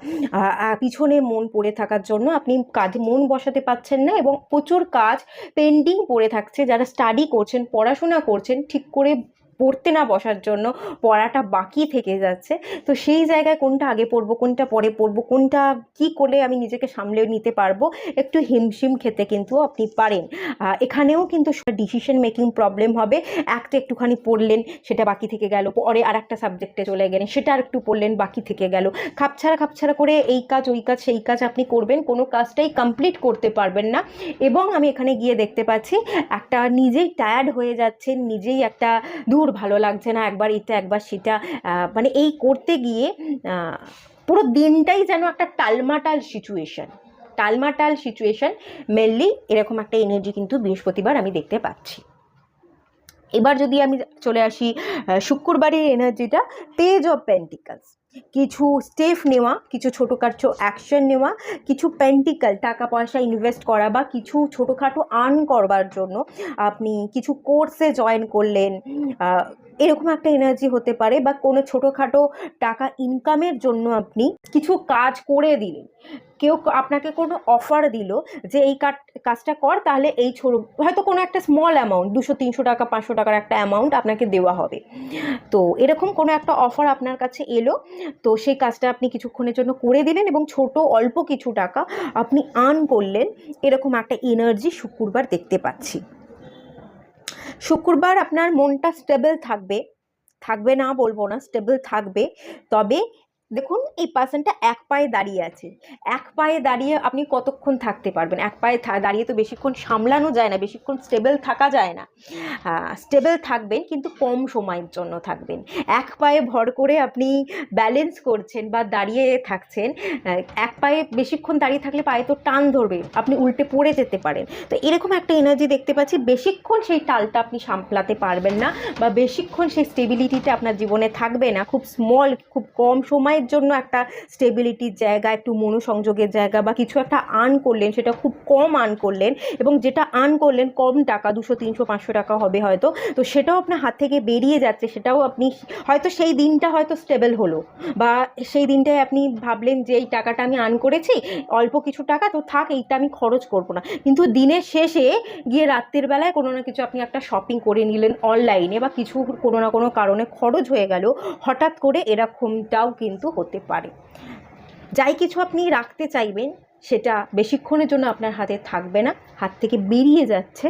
[SPEAKER 1] পিছনে মন পড়ে থাকার জন্য আপনি কাজে মন বসাতে পারছেন না এবং প্রচুর কাজ পেন্ডিং পড়ে থাকছে। যারা স্টাডি করছেন, পড়াশোনা করছেন, ঠিক করে পড়তে না বসার জন্য পড়াটা বাকি থেকে যাচ্ছে। তো সেই জায়গায় কোনটা আগে পড়বো, কোনটা পরে পড়বো, কোনটা কি করলে আমি নিজেকে সামলে নিতে পারবো, একটু হিমশিম খেতে কিন্তু আপনি পারেন। এখানেও কিন্তু ডিসিশন মেকিং প্রবলেম হবে। একটা একটুখানি পড়লেন, সেটা বাকি থেকে গেল, পরে আর একটা সাবজেক্টে চলে গেলেন, সেটা আর একটু পড়লেন, বাকি থেকে গেল। খাপছাড়া করে এই কাজ ওই কাজ সেই কাজ আপনি করবেন, কোনো কাজটাই কমপ্লিট করতে পারবেন না। এবং আমি এখানে গিয়ে দেখতে পাচ্ছি একটা নিজেই টায়ার্ড হয়ে যাচ্ছেন, নিজেই একটা দূর ভালো লাগছে না, একবার এটা একবার সেটা, মানে এই করতে গিয়ে পুরো দিনটাই যেন একটা টালমাটাল সিচুয়েশন মেনলি এরকম একটা এনার্জি কিন্তু বৃহস্পতিবার আমি দেখতে পাচ্ছি। এবার যদি আমি চলে আসি শুক্রবারের এনার্জিটা, পেজ অফ পেন্টিকলস, কিছু স্টেপ নেওয়া, কিছু ছোটোখাটো অ্যাকশন নেওয়া, কিছু পেন্টিকল টাকা পয়সা ইনভেস্ট করা, বা কিছু ছোটোখাটো আর্ন করবার জন্য আপনি কিছু কোর্সে জয়েন করলেন, এরকম একটা এনার্জি হতে পারে। বা কোনো ছোটোখাটো টাকা ইনকামের জন্য আপনি কিছু কাজ করে দিলেন, কেউ আপনাকে কোনো অফার দিল যে এই কাজটা কর, তাহলে এই হয়তো কোনো একটা স্মল অ্যামাউন্ট, 200-300 টাকা 500 টাকার একটা অ্যামাউন্ট আপনাকে দেওয়া হবে। তো এরকম কোনো একটা অফার আপনার কাছে এলো, তো সেই কাজটা আপনি কিছুক্ষণের জন্য করে দিলেন এবং অল্প কিছু টাকা আপনি আর্ন করলেন। এরকম একটা এনার্জি শুক্রবার দেখতে পাচ্ছি। শুক্রবার আপনার মনটা স্টেবল থাকবে না বলবো না, স্টেবল থাকবে। তবে দেখুন, এই পার্সনটা এক পায়ে দাঁড়িয়ে আছে। এক পায়ে দাঁড়িয়ে আপনি কতক্ষণ থাকতে পারবেন? এক পায়ে দাঁড়িয়ে তো বেশিক্ষণ সামলানো যায় না, বেশিক্ষণ স্টেবল থাকা যায় না। স্টেবল থাকবেন কিন্তু কম সময়ের জন্য থাকবেন। এক পায়ে ভর করে আপনি ব্যালেন্স করছেন বা দাঁড়িয়ে থাকছেন, এক পায়ে বেশিক্ষণ দাঁড়িয়ে থাকলে পায়ে তো টান ধরবে, আপনি উল্টে পড়ে যেতে পারেন। তো এরকম একটা এনার্জি দেখতে পাচ্ছি। বেশিক্ষণ সেই টালটা আপনি সামলাতে পারবেন না, বা বেশিক্ষণ সেই স্টেবিলিটিটা আপনার জীবনে থাকবে না। খুব স্মল, খুব কম সময়ের জন্য একটা স্টেবিলিটির জায়গা, একটু মনোসংযোগের জায়গা, বা কিছু একটা আর্ন করলেন, সেটা খুব কম আর্ন করলেন, এবং যেটা আর্ন করলেন কম টাকা, 200-300-500 টাকা হবে হয়তো, তো সেটাও আপনার হাত থেকে বেরিয়ে যাচ্ছে। সেটাও আপনি হয়তো সেই দিনটা হয়তো স্টেবল হলো, বা সেই দিনটায় আপনি ভাবলেন যে এই টাকাটা আমি আর্ন করেছি, অল্প কিছু টাকা তো থাক, এইটা আমি খরচ করবো না। কিন্তু দিনের শেষে গিয়ে রাত্রের বেলায় কোনো না কিছু আপনি একটা শপিং করে নিলেন অনলাইনে, বা কিছু কোনো না কোনো কারণে খরচ হয়ে গেল হঠাৎ করে, এরকমটাও কিন্তু হতে পারে। যাই কিছু আপনি রাখতে চাইবেন, সেটা বেশিক্ষণের জন্য আপনার হাতে থাকবে না, হাত থেকে বেরিয়ে যাচ্ছে,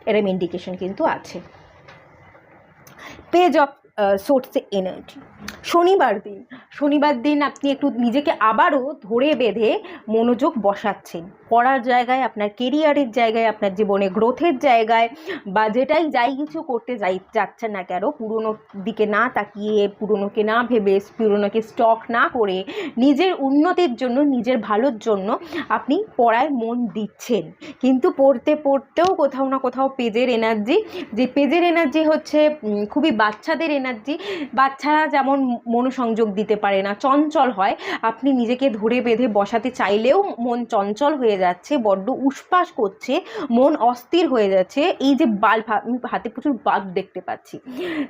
[SPEAKER 1] এরম ইন্ডিকেশন কিন্তু আছে। পেজ অফ সোর্স এনার্জি, শনিবার দিন আপনি একটু নিজেকে আবারও ধরে বেঁধে মনোযোগ বসাচ্ছেন পড়ার জায়গায়, আপনার কেরিয়ারের জায়গায়, আপনার জীবনে গ্রোথের জায়গায়, বা যাই কিছু করতে যাচ্ছেন না কেন, পুরনোর দিকে না তাকিয়ে, পুরনোকে না ভেবে, পুরনোকে স্টক না করে, নিজের উন্নতির জন্য, নিজের ভালোর জন্য আপনি পড়ায় মন দিচ্ছেন। কিন্তু পড়তেও কোথাও না কোথাও পেজের এনার্জি হচ্ছে খুবই বাচ্চাদের এনার্জি। বাচ্চারা যেমন মনোসংযোগ দিতে পারে না, চঞ্চল হয়, আপনি নিজেকে ধরে বেঁধে বসাতে চাইলেও মন চঞ্চল হয়ে যাচ্ছে, বড্ড উসপাস করছে, মন অস্থির হয়ে যাচ্ছে। এই যে বাল্ব, আমি হাতে প্রচুর বাল্ব দেখতে পাচ্ছি।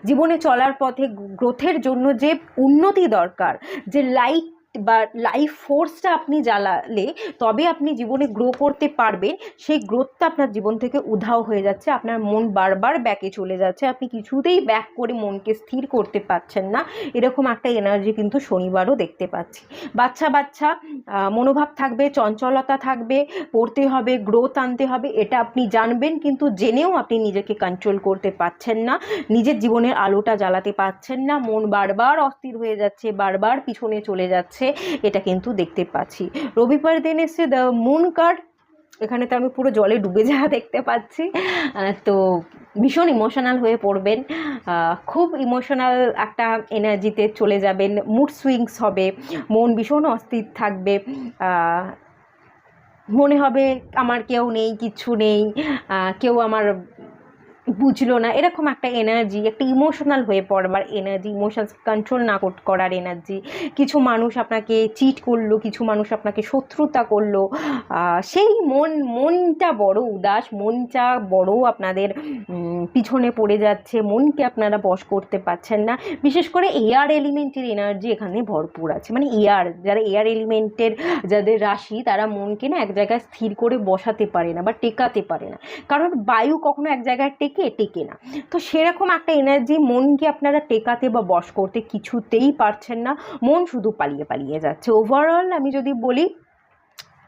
[SPEAKER 1] জীবনে চলার পথে গ্রোথের জন্য যে উন্নতি দরকার, যে লাইট বা লাইফ ফোর্সটা আপনি জ্বালালে তবে আপনি জীবনে গ্রো করতে পারবেন, সেই গ্রোথটা আপনার জীবন থেকে উধাও হয়ে যাচ্ছে। আপনার মন বারবার ব্যাকে চলে যাচ্ছে, আপনি কিছুতেই ব্যাক করে মনকে স্থির করতে পারছেন না। এরকম একটা এনার্জি কিন্তু শনিবারও দেখতে পাচ্ছি। বাচ্চা মনোভাব থাকবে, চঞ্চলতা থাকবে, পড়তে হবে, গ্রোথ আনতে হবে, এটা আপনি জানবেন, কিন্তু জেনেও আপনি নিজেকে কন্ট্রোল করতে পারছেন না, নিজের জীবনের আলোটা জ্বালাতে পারছেন না, মন বারবার অস্থির হয়ে যাচ্ছে, বারবার পিছনে চলে যাচ্ছে, এটা কিন্তু দেখতে পাচ্ছি। রবিবার দিন এসে দ্য মুন কার্ড, এখানে তো আমি পুরো জলে ডুবে যাওয়া দেখতে পাচ্ছি। তো ভীষণ ইমোশনাল হয়ে পড়বেন, খুব ইমোশনাল একটা এনার্জিতে চলে যাবেন, মুড সুইংস হবে, মন ভীষণ অস্থির থাকবে, মনে হবে আমার কেউ নেই, কিচ্ছু নেই, কেউ আমার বুঝলো না, এরকম একটা এনার্জি, একটা ইমোশনাল হয়ে পড়বার এনার্জি, ইমোশনস কন্ট্রোল না করার এনার্জি। কিছু মানুষ আপনাকে চিট করলো, কিছু মানুষ আপনাকে শত্রুতা করলো, সেই মনটা বড় উদাস, মনটা বড় আপনাদের পিছনে পড়ে যাচ্ছে, মনকে আপনারা বশ করতে পারছেন না। বিশেষ করে এয়ার এলিমেন্টের এনার্জি এখানে ভরপুর আছে, মানে যারা এয়ার এলিমেন্টের যাদের রাশি, তারা মনকে না এক জায়গায় স্থির করে বসাতে পারে না বা টেকাতে পারে না, কারণ বায়ু কখনো এক জায়গায় টেকে না। তো সেরকম একটা এনার্জি, মনকে আপনারা টেকাতে বা বশ করতে কিছুতেই পারছেন না, মন শুধু পালিয়ে পালিয়ে যাচ্ছে। ওভারঅল আমি যদি বলি,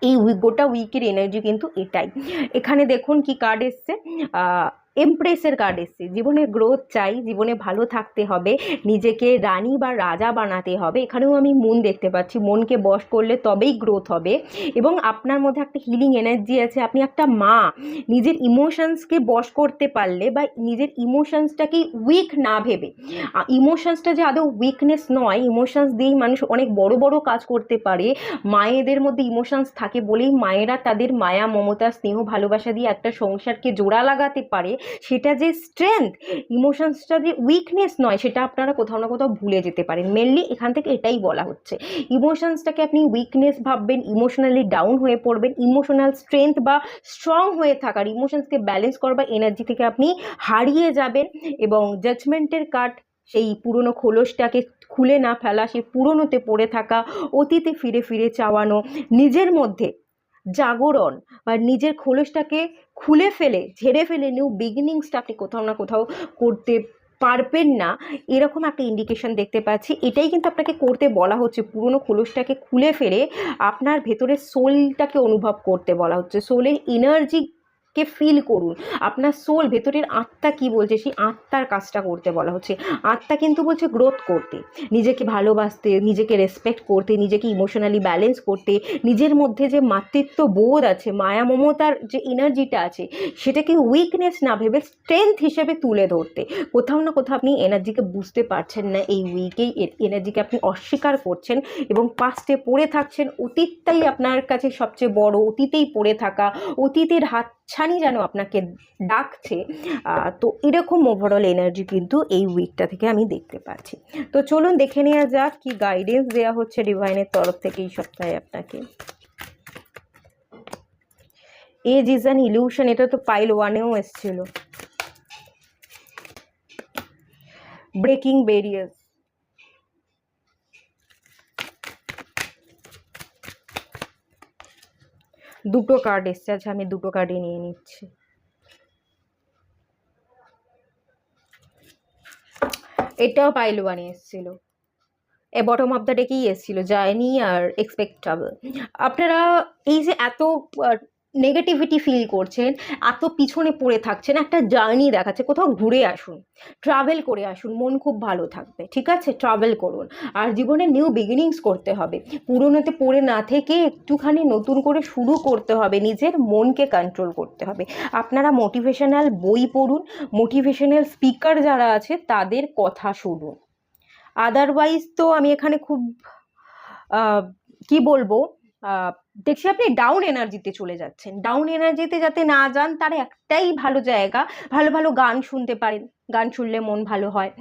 [SPEAKER 1] এই গোটা উইকের এনার্জি কিন্তু এটাই। এখানে দেখুন কি কার্ড এসছে, এমপ্রেসের কার্ড এসছে। জীবনে গ্রোথ চাই, জীবনে ভালো থাকতে হবে, নিজেকে রানী বা রাজা বানাতে হবে। এখানেও আমি মন দেখতে পাচ্ছি, মনকে বশ করলে তবেই গ্রোথ হবে। এবং আপনার মধ্যে একটা হিলিং এনার্জি আছে, আপনি একটা মা, নিজের ইমোশনসকে বশ করতে পারলে বা নিজের ইমোশনসটাকে উইক না ভেবে, ইমোশনসটা যে আদৌ উইকনেস নয়, ইমোশনস দিয়েই মানুষ অনেক বড় বড় কাজ করতে পারে। মায়েদের মধ্যে ইমোশনস থাকে বলেই মায়েরা তাদের মায়া, মমতা, স্নেহ, ভালোবাসা দিয়ে একটা সংসারকে জোড়া লাগাতে পারে। সেটা যে স্ট্রেংথ, ইমোশনসটা যে উইকনেস নয়, সেটা আপনারা কোথাও না কোথাও ভুলে যেতে পারেন। মেনলি এখান থেকে এটাই বলা হচ্ছে, ইমোশনসটাকে আপনি উইকনেস ভাববেন, ইমোশনালি ডাউন হয়ে পড়বেন, ইমোশনাল স্ট্রেংথ বা স্ট্রং হয়ে থাকার, ইমোশনসকে ব্যালেন্স করবার এনার্জি থেকে আপনি হারিয়ে যাবেন। এবং জাজমেন্টের কার্ড, সেই পুরনো খোলসটাকে খুলে না ফেলা, সেই পুরনোতে পড়ে থাকা, অতীতে ফিরে ফিরে চাওয়ানো, নিজের মধ্যে জাগরণ বা নিজের খোলসটাকে খুলে ফেলে, ঝেড়ে ফেলে নিউ বিগিনিংসটা আপনি কোথাও না কোথাও করতে পারবেন না, এরকম একটা ইন্ডিকেশন দেখতে পাচ্ছি। এটাই কিন্তু আপনাকে করতে বলা হচ্ছে, পুরনো খোলসটাকে খুলে ফেলে আপনার ভেতরের সোলটাকে অনুভব করতে বলা হচ্ছে, সোলের এনার্জি কে ফিল করুন, আপনার সোল, ভেতরের আত্মা কি বলছে, সেই আত্মার কাজটা করতে বলা হচ্ছে। আত্মা কিন্তু বলছে গ্রোথ করতে, নিজেকে ভালোবাসতে, নিজেকে রেসপেক্ট করতে, নিজেকে ইমোশনালি ব্যালেন্স করতে, নিজের মধ্যে যে মাতৃত্ব বোধ আছে, মায়া মমতার যে এনার্জিটা আছে, সেটাকে উইকনেস না ভেবে স্ট্রেংথ হিসেবে তুলে ধরতে। কোথাও না কোথাও আপনি এনার্জিকে বুঝতে পারছেন না, এই উইকেই এনার্জিকে আপনি অস্বীকার করছেন এবং পাস্টে পড়ে থাকছেন। অতীতটাই আপনার কাছে সবচেয়ে বড়, অতীতেই পড়ে থাকা, অতীতের হাতছানি যেন আপনাকে ডাকছে। তো এরকম ওভারঅল এনার্জি কিন্তু এই উইকটা থেকে আমি দেখতে পাচ্ছি। তো চলুন দেখে নেওয়া যাক কি গাইডেন্স দেওয়া হচ্ছে ডিভাইনের তরফ থেকে এই সপ্তাহে আপনাকে। এজ ইজ অ্যান ইলিউশন, এটা তো পাইল 1-এও এসেছিল। ব্রেকিং ব্যারিয়ার্স, দুটো কার্ড এসছে। আচ্ছা, আমি দুটো কার্ডই নিয়ে নিচ্ছি। এটাও পাইল 1-এ এসেছিল, বটম অফ দ্য ডেকেই এসেছিল, জার্নি আর এক্সপেক্টেবল। আপনারা এই যে এত নেগেটিভিটি ফিল করছেন, এত পিছনে পড়ে থাকছেন, একটা জার্নি দেখাচ্ছে, কোথাও ঘুরে আসুন, ট্রাভেল করে আসুন, মন খুব ভালো থাকবে, ঠিক আছে? ট্রাভেল করুন। আর জীবনে নিউ বিগিনিংস করতে হবে, পুরোনোতে পড়ে না থেকে একটুখানি নতুন করে শুরু করতে হবে, নিজের মনকে কন্ট্রোল করতে হবে। আপনারা মোটিভেশনাল বই পড়ুন, মোটিভেশনাল স্পিকার যারা আছে তাদের কথা শুনুন। আদারওয়াইজ তো আমি এখানে খুব কি বলবো, দেখছি আপনি ডাউন এনার্জিতে চলে যাচ্ছেন। ডাউন এনার্জিতে যাতে না যান, তার একটাই ভালো জায়গা, ভালো ভালো গান শুনতে পারেন, গান শুনলে মন ভালো হয়।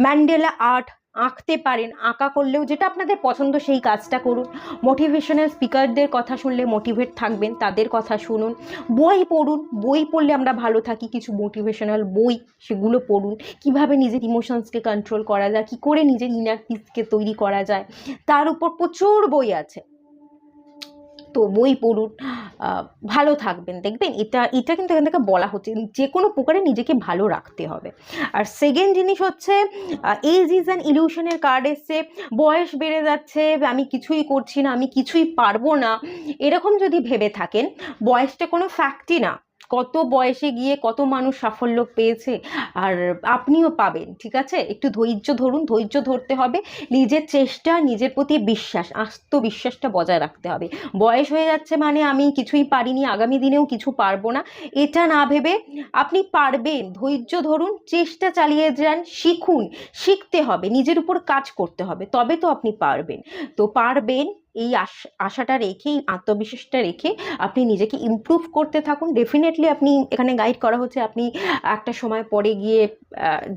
[SPEAKER 1] ম্যান্ডেলা আর্ট আঁকতে পারেন, আঁকা করলেও যেটা আপনাদের পছন্দ সেই কাজটা করুন। মোটিভেশনাল স্পিকারদের কথা শুনলে মোটিভেট থাকবেন, তাদের কথা শুনুন। বই পড়ুন, বই পড়লে আমরা ভালো থাকি, কিছু মোটিভেশনাল বই সেগুলো পড়ুন। কিভাবে নিজের ইমোশনসকে কন্ট্রোল করা যায়, কী করে নিজের ইনার পিসকে তৈরি করা যায়, তার উপর প্রচুর বই আছে, তো বই পড়ুন, ভালো থাকবেন। দেখবেন এটা কিন্তু এখান থেকে বলা হচ্ছে যে কোনো প্রকারে নিজেকে ভালো রাখতে হবে। আর সেকেন্ড জিনিস হচ্ছে, এজ ইজ অ্যান ইলিউশনের কার্ড এসছে, বয়স বেড়ে যাচ্ছে, আমি কিছুই করছি না, আমি কিছুই পারবো না, এরকম যদি ভেবে থাকেন, বয়সটা কোনো ফ্যাক্টই না। কত বয়সে গিয়ে কত মানুষ সাফল্য পেয়েছে, আর আপনিও পাবেন, ঠিক আছে? একটু ধৈর্য ধরুন, ধৈর্য ধরতে হবে, নিজের চেষ্টা, নিজের প্রতি বিশ্বাস, আত্মবিশ্বাসটা বজায় রাখতে হবে। বয়স হয়ে যাচ্ছে মানে আমি কিছুই পারিনি, আগামী দিনেও কিছু পারবো না, এটা না ভেবে আপনি পারবেন, ধৈর্য ধরুন, চেষ্টা চালিয়ে যান, শিখুন, শিখতে হবে, নিজের উপর কাজ করতে হবে, তবে তো আপনি পারবেন। তো পারবেন, এই আশাটা রেখে, এই আত্মবিশ্বাসটা রেখে আপনি নিজেকে ইমপ্রুভ করতে থাকুন। ডেফিনেটলি আপনি এখানে গাইড করা হচ্ছে আপনি একটা সময় পরে গিয়ে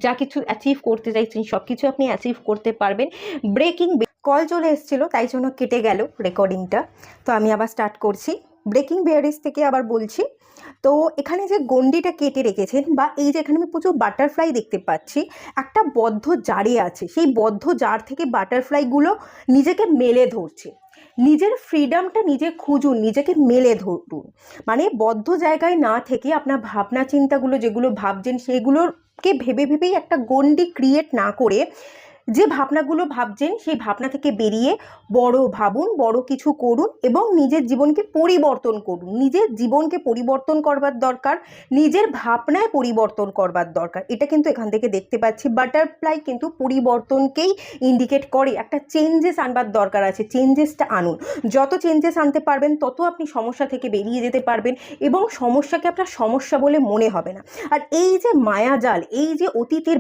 [SPEAKER 1] যা কিছু অ্যাচিভ করতে চাইছেন সব কিছু আপনি অ্যাচিভ করতে পারবেন। ব্রেকিং কল চলে এসেছিলো, তাই জন্য কেটে গেল রেকর্ডিংটা। তো আমি আবার স্টার্ট করছি। ব্রেকিং বেয়ারিজ থেকে আবার বলছি। তো এখানে যে গন্ডিটা কেটে রেখেছেন, বা এই যে এখানে আমি প্রচুর বাটারফ্লাই দেখতে পাচ্ছি, একটা বদ্ধ জারে আছে, সেই বদ্ধ জার থেকে বাটারফ্লাইগুলো নিজেকে মেলে ধরছে। নিজের ফ্রিডমটা নিজে খুঁজুন, নিজেকে মেলে ধরুন। মানে বদ্ধ জায়গায় না থেকে আপনার ভাবনা চিন্তাগুলো যেগুলো ভাবছেন সেগুলোকে ভেবে ভেবেই একটা গন্ডি ক্রিয়েট না করে, যে ভাবনাগুলো ভাবছেন সেই ভাবনা থেকে বেরিয়ে বড় ভাবুন, বড় কিছু করুন এবং নিজের জীবনকে পরিবর্তন করুন। নিজের জীবনকে পরিবর্তন করবার দরকার, নিজের ভাবনায় পরিবর্তন করবার দরকার। এটা কিন্তু এখান থেকে দেখতে পাচ্ছি বাটারফ্লাই কিন্তু পরিবর্তনকেই ইন্ডিকেট করে। একটা চেঞ্জেস আনবার দরকার আছে, চেঞ্জেসটা আনুন। যত চেঞ্জেস আনতে পারবেন তত আপনি সমস্যা থেকে বেরিয়ে যেতে পারবেন এবং সমস্যাকে আপনার সমস্যা বলে মনে হবে না। আর এই যে মায়াজাল, এই যে অতীতের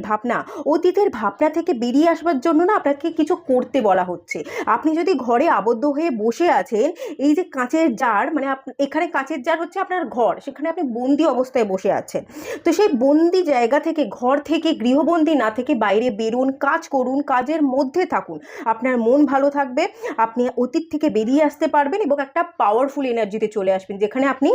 [SPEAKER 1] ভাবনা থেকে বেরিয়ে আসবার জন্য না আপনাকে কিছু করতে বলা হচ্ছে। আপনি যদি ঘরে আবদ্ধ হয়ে বসে আছেন, এই যে কাঁচের জার, মানে এখানে কাঁচের জার হচ্ছে আপনার ঘর, সেখানে আপনি বন্দি অবস্থায় বসে আছেন। তো সেই বন্দি জায়গা থেকে, ঘর থেকে গৃহবন্দী না থেকে বাইরে বেরুন, কাজ করুন, কাজের মধ্যে থাকুন। আপনার মন ভালো থাকবে, আপনি অতীত থেকে বেরিয়ে আসতে পারবেন এবং একটা পাওয়ারফুল এনার্জিতে চলে আসবেন, যেখানে আপনি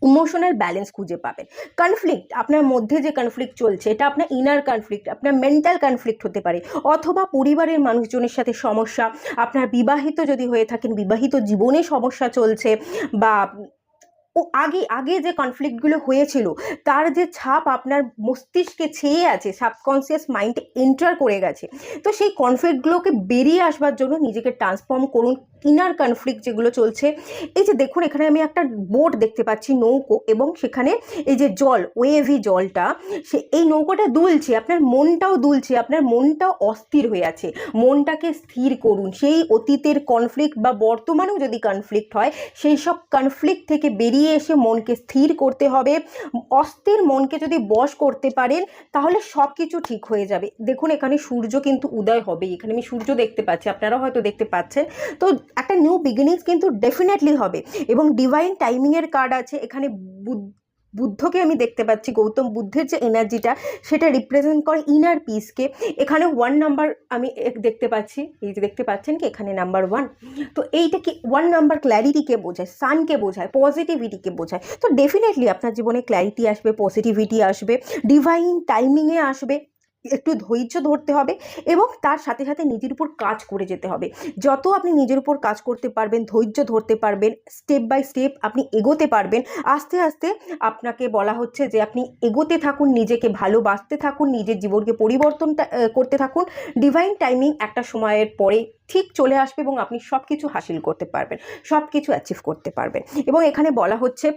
[SPEAKER 1] ইমোশনাল ব্যালেন্স খুঁজে পাবেন। কনফ্লিক্ট, আপনার মধ্যে যে কনফ্লিক্ট চলছে, এটা আপনার ইনার কনফ্লিক্ট, আপনার মেন্টাল কনফ্লিক্ট হতে পারে, অথবা পরিবারের মানুষজনের সাথে সমস্যা, আপনার বিবাহিত যদি হয়ে থাকেন বিবাহিত জীবনে সমস্যা চলছে, বা আগে যে কনফ্লিক্টগুলো হয়েছিল তার যে ছাপ আপনার মস্তিষ্কে ছেয়ে আছে, সাবকনসিয়াস মাইন্ডে এন্টার করে গেছে। তো সেই কনফ্লিক্টগুলোকে বেরিয়ে আসবার জন্য নিজেকে ট্রান্সফর্ম করুন। ইনার কনফ্লিক্ট যেগুলো চলছে, এই যে দেখুন এখানে আমি একটা বোট দেখতে পাচ্ছি, নৌকো, এবং সেখানে এই যে জল, ওয়েভি জলটা, এই নৌকোটা দুলছে, আপনার মনটাও দুলছে, আপনার মনটাও অস্থির হয়ে আছে। মনটাকে স্থির করুন। সেই অতীতের কনফ্লিক্ট বা বর্তমানেও যদি কনফ্লিক্ট হয়, সেই সব কনফ্লিক্ট থেকে বেরিয়ে এসে মনকে স্থির করতে হবে। অস্থির মনকে যদি বশ করতে পারেন তাহলে সব কিছু ঠিক হয়ে যাবে। দেখুন এখানে সূর্য কিন্তু উদয় হবে, এখানে আমি সূর্য দেখতে পাচ্ছি, আপনারা হয়তো দেখতে পাচ্ছেন। তো একটা নিউ বিগিনিংস কিন্তু ডেফিনেটলি হবে। এবং ডিভাইন টাইমিংয়ের কার্ড আছে এখানে। বুদ্ধকে আমি দেখতে পাচ্ছি, গৌতম বুদ্ধের যে এনার্জিটা সেটা রিপ্রেজেন্ট করে ইনার পিসকে। এখানে 1 নাম্বার আমি দেখতে পাচ্ছি, এই যে দেখতে পাচ্ছেন কি এখানে নাম্বার 1। তো এইটা কি 1 নাম্বার ক্ল্যারিটিকে বোঝায়, সানকে বোঝায়, পজিটিভিটিকে বোঝায়। তো ডেফিনেটলি আপনার জীবনে ক্ল্যারিটি আসবে, পজিটিভিটি আসবে, ডিভাইন টাইমিংয়ে আসবে। একটু ধৈর্য ধরতে হবে এবং তার সাথে সাথে নিজের উপর কাজ করে যেতে হবে। যত আপনি নিজের উপর কাজ করতে পারবেন, ধৈর্য ধরতে পারবেন, স্টেপ বাই স্টেপ আপনি এগোতে পারবেন। আস্তে আস্তে আপনাকে বলা হচ্ছে যে আপনি এগোতে থাকুন, নিজেকে ভালোবাসতে থাকুন, নিজের জীবনকে পরিবর্তনটা করতে থাকুন। ডিভাইন টাইমিং একটা সময়ের পরে ঠিক চলে আসবে এবং আপনি সব কিছু হাসিল করতে পারবেন, সব কিছু অ্যাচিভ করতে পারবেন। এবং এখানে বলা হচ্ছে,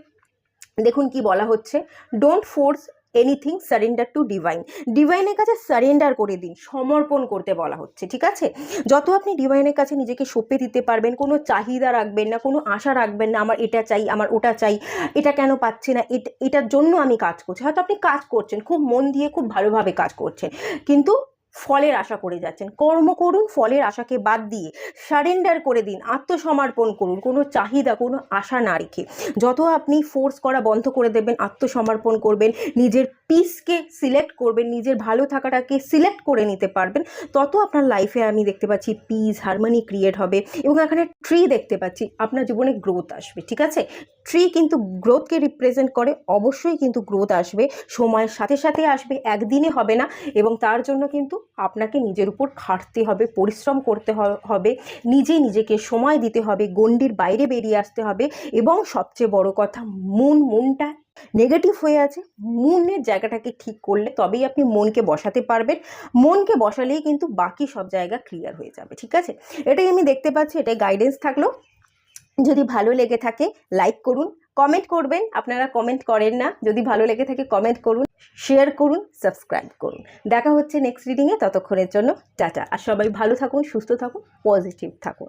[SPEAKER 1] দেখুন কি বলা হচ্ছে, don't force anything, surrender to divine. ডিভাইনের কাছে সারেন্ডার করে দিন, সমর্পণ করতে বলা হচ্ছে, ঠিক আছে? যত আপনি ডিভাইনের কাছে নিজেকে সঁপে দিতে পারবেন, কোনো চাহিদা রাখবেন না, কোনো আশা রাখবেন না, আমার এটা চাই, আমার ওটা চাই, এটা কেন পাচ্ছি না, এটার জন্য আমি কাজ করছি। হয়তো আপনি কাজ করছেন, খুব মন দিয়ে খুব ভালোভাবে কাজ করছেন, কিন্তু ফলের আশা করে যাচ্ছেন। কর্ম করুন, ফলের আশাকে বাদ দিয়ে সারেন্ডার করে দিন, আত্মসমর্পণ করুন, কোনো চাহিদা, কোনো আশা না রেখে। যত আপনি ফোর্স করা বন্ধ করে দেবেন, আত্মসমর্পণ করবেন, নিজের পিসকে সিলেক্ট করবেন, নিজের ভালো থাকাটাকে সিলেক্ট করে নিতে পারবেন, তত আপনার লাইফে আমি দেখতে পাচ্ছি পিস, হারমোনি ক্রিয়েট হবে। এবং এখানে ট্রি দেখতে পাচ্ছি, আপনার জীবনে গ্রোথ আসবে, ঠিক আছে? ট্রি কিন্তু গ্রোথকে রিপ্রেজেন্ট করে, অবশ্যই কিন্তু গ্রোথ আসবে, সময়ের সাথে সাথে আসবে, একদিনে হবে না। এবং তার জন্য কিন্তু আপনাকে নিজের উপর খাটতে হবে, পরিশ্রম করতে হবে, নিজেকে সময় দিতে হবে, গণ্ডির বাইরে বেরিয়ে আসতে হবে। এবং সবচেয়ে বড় কথা, মনটা নেগেটিভ হয়ে আছে, মনের জায়গাটাকে ঠিক করলে তবেই আপনি মনকে বসাতে পারবেন। মনকে বসালেই কিন্তু বাকি সব জায়গা ক্লিয়ার হয়ে যাবে, ঠিক আছে? এটাই আমি দেখতে পাচ্ছি, এটাই গাইডেন্স থাকলো। যদি ভালো লেগে থাকে লাইক করুন, কমেন্ট করবেন, আপনারা কমেন্ট করেন না। যদি ভালো লেগে থাকে কমেন্ট করুন, শেয়ার করুন, সাবস্ক্রাইব করুন। দেখা হচ্ছে নেক্সট রিডিংয়ে, ততক্ষণের জন্য টাটা। আর সবাই ভালো থাকুন, সুস্থ থাকুন, পজিটিভ থাকুন।